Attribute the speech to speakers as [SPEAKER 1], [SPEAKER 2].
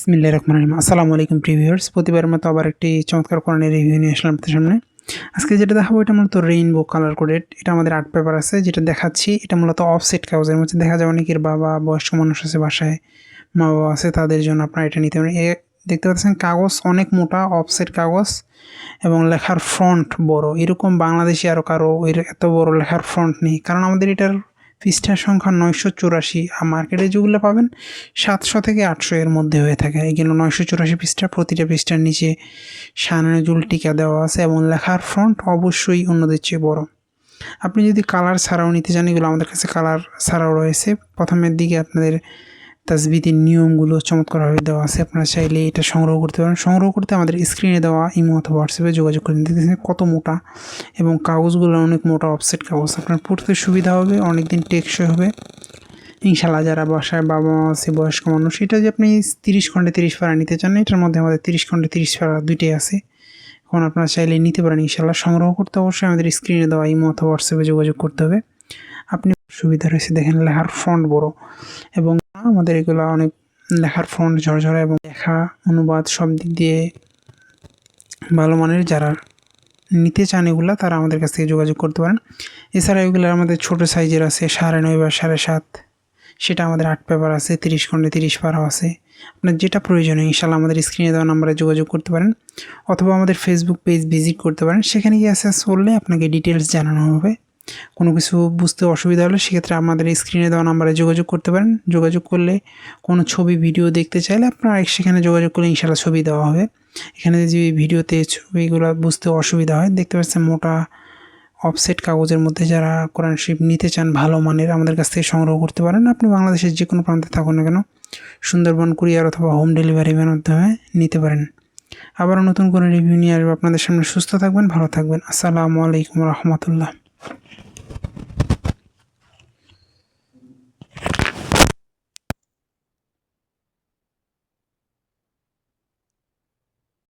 [SPEAKER 1] বিসমিল্লাহির রহমানির রহিম। আসসালামু আলাইকুম ভিউয়ার্স, প্রতিবারের মতো আবার একটি চমৎকার কোরআনের রিভিউ নিয়ে আসলাম আপনাদের সামনে। আজকে যেটা দেখাবো এটা মূলত রেইনবো কালার কোডেড। এটা আমাদের আর্ট পেপার আছে যেটা দেখাচ্ছি। এটা মূলত অফসেট কাগজের মধ্যে দেখা যায় অনেকের বাবা বয়স্ক মানুষ আছে বাসায়, মা বাবা আছে, তাদের জন্য আপনারা এটা নিতে পারেন। দেখতে পাচ্ছেন কাগজ অনেক মোটা অফসেট কাগজ এবং লেখার ফন্ট বড়। এরকম বাংলাদেশি আরও কারো এত বড় লেখার ফন্ট নেই, কারণ আমাদের এটার পৃষ্ঠার সংখ্যা 984। আর মার্কেটে যেগুলো পাবেন 700 থেকে 800 এর মধ্যে হয়ে থাকে। এগুলো 984 পৃষ্ঠা, প্রতিটা পৃষ্ঠার নিচে শানে-নজুল টিকা দেওয়া আছে এবং লেখার ফন্ট অবশ্যই অন্যদের চেয়ে বড়। আপনি যদি কালার ছাড়াও নিতে চান, এগুলো আমাদের কাছে কালার ছাড়াও রয়েছে। প্রথমের দিকে আপনাদের তাসবিদের নিয়মগুলো চমৎকারভাবে দেওয়া আছে, আপনারা চাইলে এটা সংগ্রহ করতে পারেন। সংগ্রহ করতে আমাদের স্ক্রিনে দেওয়া ইমো অথবা হোয়াটসঅ্যাপে যোগাযোগ করে নিতে। দেখতেছেন কত মোটা এবং কাগজগুলো অনেক মোটা অফসেট কাগজ, আপনার পড়তে সুবিধা হবে, অনেকদিন টেকসই হবে ইনশাল্লাহ। যারা বাসায় বাবা মা আছে, বয়স্ক মানুষ, এটা যে আপনি 30 খণ্ডে 30 পারা নিতে চান, এটার মধ্যে আমাদের 30 খণ্ডে 30 পারা দুইটাই আছে। এখন আপনারা চাইলে নিতে পারেন ইনশাল্লাহ। সংগ্রহ করতে অবশ্যই আমাদের স্ক্রিনে দেওয়া ইমো অথবা হোয়াটসঅ্যাপে যোগাযোগ করতে হবে। আপনি সুবিধা রয়েছে, দেখেন লেখার ফন্ট বড় এবং আমাদের এগুলো অনেক লেখার ফন্ট ঝরঝরা এবং লেখা অনুবাদ সব দিক দিয়ে ভালো মানের। যারা নিতে চান এগুলো তারা আমাদের কাছ থেকে যোগাযোগ করতে পারেন। এছাড়া এগুলো আমাদের ছোটো সাইজের আছে 9.5 বা 7.5, সেটা আমাদের আর্ট পেপার আছে 30 খণ্ডে 30 পারা আছে। আপনার যেটা প্রয়োজন ইনশাল্লাহ আমাদের স্ক্রিনে দেওয়া নাম্বারে যোগাযোগ করতে পারেন অথবা আমাদের ফেসবুক পেজ ভিজিট করতে পারেন। সেখানে গিয়ে অ্যাক্সেস করলে আপনাকে ডিটেলস জানানো হবে। কোনো কিছু বুঝতে অসুবিধা হলে সেক্ষেত্রে আমাদের স্ক্রিনে দেওয়া নাম্বারে যোগাযোগ করতে পারেন। যোগাযোগ করলে কোনো ছবি ভিডিও দেখতে চাইলে আপনারা সেখানে যোগাযোগ করলে ইনশাল্লাহ ছবি দেওয়া হবে। এখানে যে ভিডিওতে ছবিগুলো বুঝতে অসুবিধা হয়, দেখতে পাচ্ছেন মোটা অফসেট কাগজের মধ্যে যারা কোরআন শরীফ নিতে চান ভালো মানের, আমাদের কাছ থেকে সংগ্রহ করতে পারেন। আপনি বাংলাদেশের যে কোনো প্রান্তে থাকুন না কেন, সুন্দরবন কুরিয়ার অথবা হোম ডেলিভারির মাধ্যমে নিতে পারেন। আবারও নতুন করে রিভিউ নিয়ে আসবো আপনাদের সামনে। সুস্থ থাকবেন, ভালো থাকবেন। আসসালামু আলাইকুম রহমতুল্লাহ।